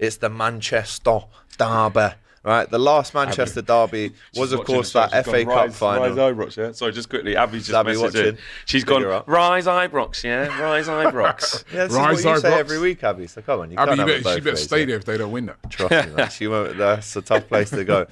It's the Manchester derby. Right, the last Manchester derby was, of course, that FA Cup final. Rise Ibrox, yeah. Sorry, just quickly, Abby's just Abby messaged in. She's gone, Rise Ibrox, yeah, Rise Ibrox. Yeah, this is what you say every week, Abby. So come on, you can't have it both she better ways, stay there if they don't win that. Trust me, man. She won't. That's a tough place to go.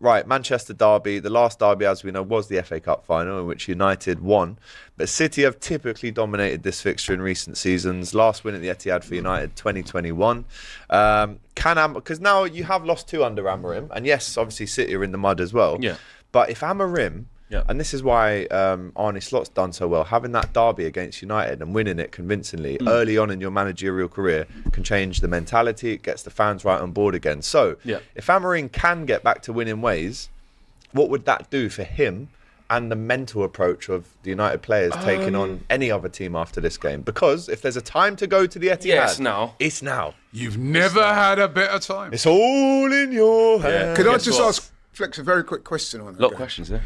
Right, Manchester derby. The last derby, as we know, was the FA Cup final in which United won. But City have typically dominated this fixture in recent seasons. Last win at the Etihad for United, 2021. Because now you have lost 2 under Amorim, and yes, obviously City are in the mud as well. Yeah. But if Amorim, and this is why Arne Slot's done so well, having that derby against United and winning it convincingly early on in your managerial career can change the mentality. It gets the fans right on board again. So if Amorim can get back to winning ways, what would that do for him? And the mental approach of the United players taking on any other team after this game. Because if there's a time to go to the Etihad, it's now. You've never had a better time. It's all in your hands. Could I just ask Flex a very quick question on that? A lot of questions there.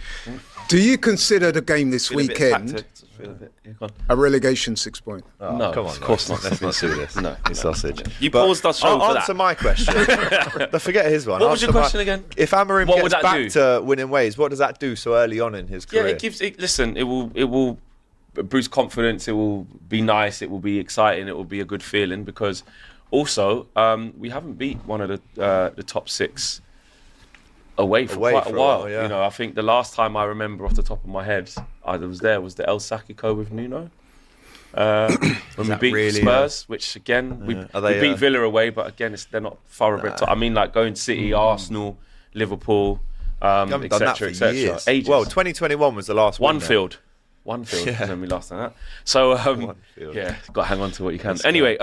Do you consider the game this weekend a relegation 6 point? Oh, no, come on, of course not. Let's not do this. No, it's sausage. You paused our show for that. Answer my question. Forget his one. What was your question again? If Amorim gets back to winning ways, what does that do so early on in his career? Yeah, listen, it will boost confidence. It will be nice. It will be exciting. It will be a good feeling because also we haven't beat one of the top 6 away for quite a while. Yeah. You know, I think the last time I remember off the top of my head I was there was the El Sacico with Nuno. When we beat Spurs, which again we beat Villa away, but again they're not thoroughbred. I mean, like going City, Arsenal, Liverpool, etc. Ages. Well, 2021 was the last one. One field. When we last done that. So got to hang on to what you can. Anyway,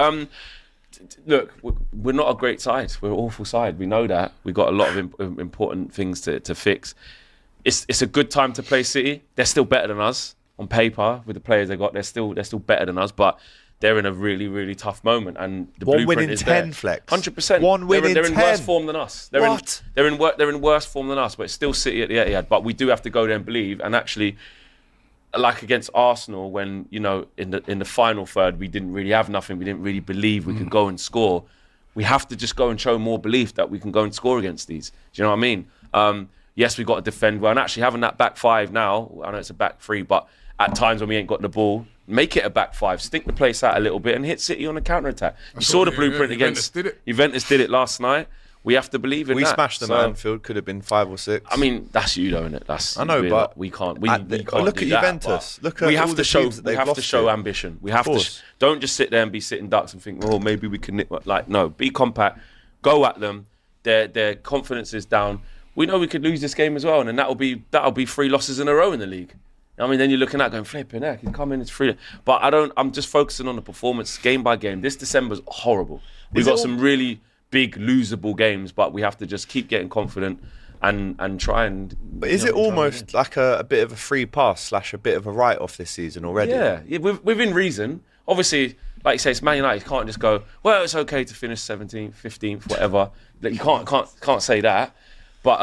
look, we're not a great side. We're an awful side. We know that. We've got a lot of important things to fix. It's a good time to play City. They're still better than us on paper with the players they got. They're still better than us, but they're in a really, really tough moment. And the blueprint is there. 1 win in 10, Flex. 100%. One win in 10. They're in worse form than us. They're in worse form than us, but it's still City at the Etihad. But we do have to go there and believe. And actually, like against Arsenal, when in the final third we didn't really have nothing, we didn't really believe we could go and score. We have to just go and show more belief that we can go and score against these. Do you know what I mean? Yes, we've got to defend well, and actually having that back 5 now, I know it's a back 3, but at times when we ain't got the ball, make it a back 5, stink the place out a little bit and hit City on a counter-attack. You saw the blueprint against Juventus did it last night. We have to believe in that. We smashed them at Anfield. Could have been 5 or 6. I mean, that's you, though, isn't it? I know, but we can't. We can't look at Juventus. Look at we have all to show. that We have to show ambition. We have to. Don't just sit there and be sitting ducks and think, oh, maybe we can. No, be compact. Go at them. Their confidence is down. We know we could lose this game as well, and then that'll be 3 losses in a row in the league. I mean, then you're looking at going flipping heck. He's coming, it's 3. But I'm just focusing on the performance game by game. This December's horrible. We've got some really big losable games, but we have to just keep getting confident and try and. But is it almost like a bit of a free pass / a bit of a write-off this season already? Yeah, within reason. Obviously, like you say, it's Man United. You can't just go, well, it's okay to finish 17th, 15th, whatever. You can't say that. But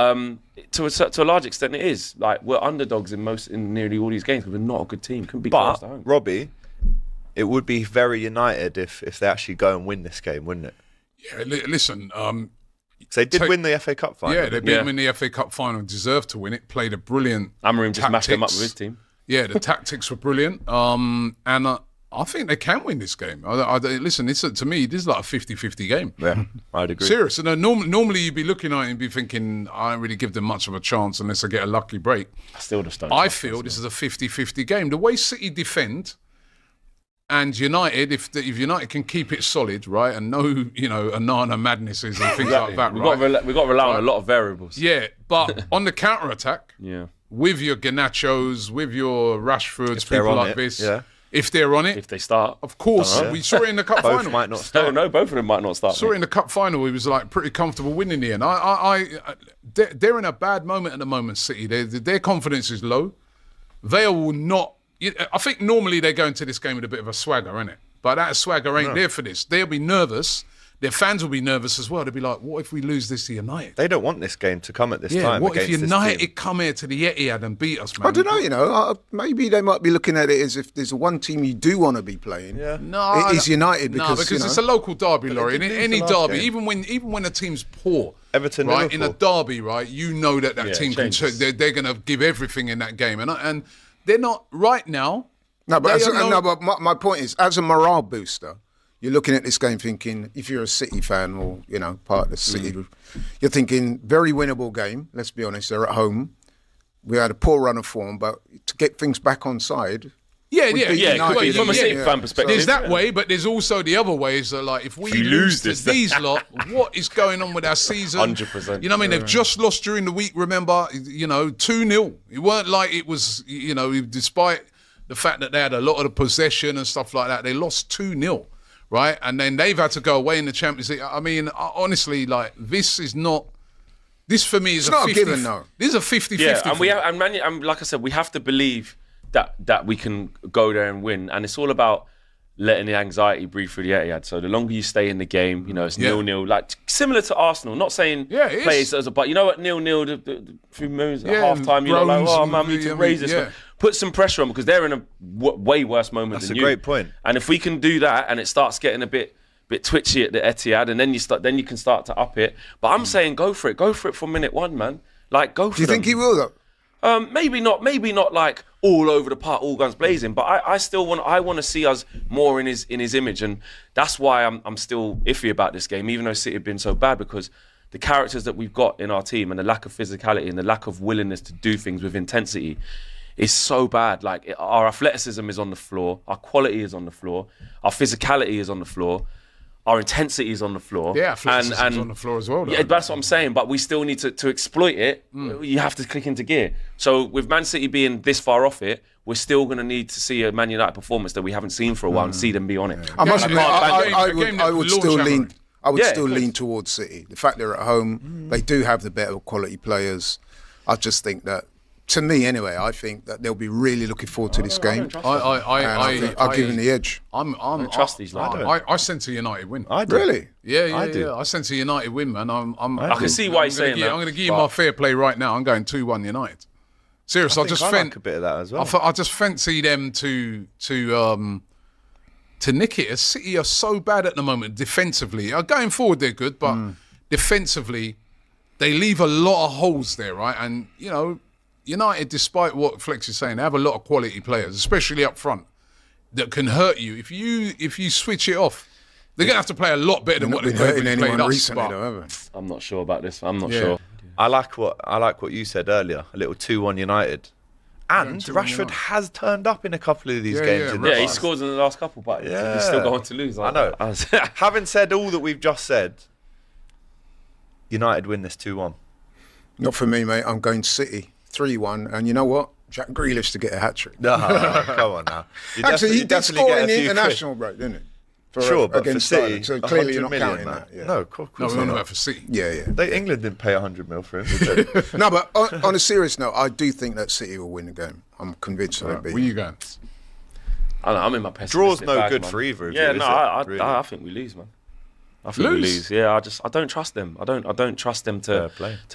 to a large extent, it is. Like, we're underdogs in nearly all these games because we're not a good team. Couldn't beat us at home. Robbie, it would be very United if they actually go and win this game, wouldn't it? Yeah, listen. So they did win the FA Cup final. Yeah, they beat them in the FA Cup final and deserved to win it. Played a brilliant Amorim just mashed them up with his team. Yeah, the tactics were brilliant. And I think they can win this game. Listen, to me, this is like a 50-50 game. Yeah, I'd agree. Serious. And normally you'd be looking at it and be thinking, I don't really give them much of a chance unless I get a lucky break. I feel this is a 50-50 game. The way City defend and United, if United can keep it solid, right, and no, Anana madnesses and things like that, We've got to rely on a lot of variables. Yeah, but on the counter-attack, yeah, with your Garnachos, with your Rashfords, people like this, yeah. If they're on it, if they start, of course. We saw it in the cup final. Both might not start. No, both of them might not start. Saw it in the cup final. He was like pretty comfortable winning the end. They're in a bad moment at the moment. City, their confidence is low. They will not. I think normally they go into this game with a bit of a swagger, innit? But that swagger ain't there for this. They'll be nervous their fans will be nervous as well. They'll be like, what if we lose this to United? They don't want this game to come at this time. What if United this come here to the Etihad and beat us, man? I don't know, maybe they might be looking at it as if there's one team you do want to be playing. Yeah. No, it is United because it's a local derby, Laurie. In any derby, even when a team's poor, Everton, right, Liverpool. in a derby, right, you know that team can. They're going to give everything in that game, and they're not right now. No, but my point is, as a morale booster, you're looking at this game thinking, if you're a City fan or, part of the City, you're thinking, very winnable game, let's be honest, they're at home. We had a poor run of form, but to get things back on side... From a City fan perspective. There's that way, but there's also the other ways that, like, if we lose to these lot, what is going on with our season? 100%. You know what I mean? They've just lost during the week, remember, 2-0. It weren't like it was, despite the fact that they had a lot of the possession and stuff like that, they lost 2-0. Right, and then they've had to go away in the Champions League. I mean, honestly, like this is not. This for me is it's not a given, no. This is a 50-50. Yeah, and like I said, we have to believe that we can go there and win, and it's all about letting the anxiety breathe through the Etihad. So the longer you stay in the game, it's 0-0, like similar to Arsenal. Not saying plays as a, but you know what, 0-0, the few moves at half time, you're like, oh man, we need to raise this one. Put some pressure on because they're in a way worse moment than you. That's a great point. And if we can do that, and it starts getting a bit twitchy at the Etihad, and then you can start to up it. But I'm saying go for it from minute one, man. Like go for it. Do you think he will though? Maybe not like all over the park, all guns blazing. But I want to see us more in his image, and that's why I'm still iffy about this game, even though City have been so bad, because the characters that we've got in our team and the lack of physicality and the lack of willingness to do things with intensity is so bad. Like our athleticism is on the floor, our quality is on the floor, our physicality is on the floor, our intensity is on the floor. Yeah, athleticism is on the floor as well. Though. Yeah, that's what I'm saying. But we still need to exploit it. You have to click into gear. So with Man City being this far off it, we're still going to need to see a Man United performance that we haven't seen for a while and see them be on it. I must admit, I would still lean. I would still lean towards City. The fact they're at home, they do have the better quality players. I just think that. To me, anyway, I think that they'll be really looking forward to this game. I'll give them the edge. I don't trust these lads. I sense a United win. I do. Really? Yeah. I sense a United win, man. I can see why you're saying that. I'm going to give you my fair play right now. I'm going 2-1 United. Seriously, I like a bit of that as well. I just fancy them to nick it. City are so bad at the moment defensively. Going forward, they're good, but defensively, they leave a lot of holes there, right? And United, despite what Flex is saying, they have a lot of quality players, especially up front, that can hurt you. If you switch it off, they're going to have to play a lot better than what they've been playing us. Recently, though, have they? I'm not sure about this. I'm not sure. I like what you said earlier. A little 2-1 United, and Rashford has turned up in a couple of these games. Yeah, he scored in the last couple, but he's still going to lose. I know. Having said all that we've just said, United win this 2-1. Not for me, mate. I'm going City 3-1, and you know what? Jack Grealish to get a hat-trick. No, come on now. Actually, he did score in the international break, didn't he? Sure, but for City, so clearly you're not million, counting that. Yeah. No, of course no, not. For City. Yeah. England didn't pay 100 mil for him, did they? No, but on a serious note, I do think that City will win the game. I'm convinced they'll be. Where you going? I'm in my pessimistic Draw's no bag, good man. for either of you, I think we lose, man. I think we lose. Yeah, I don't trust them. I don't trust them to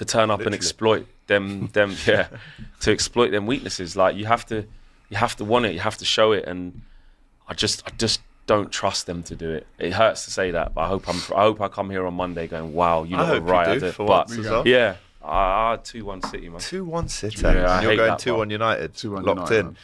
turn up and exploit them to exploit them weaknesses. Like you have to want it, you have to show it, and I just don't trust them to do it. It hurts to say that, but I hope I come here on Monday going, wow, you know right. I did. But yeah, 2-1 City, man. 2-1 City. Yeah, you're going 2-1 United. 2-1 locked United, in. Man.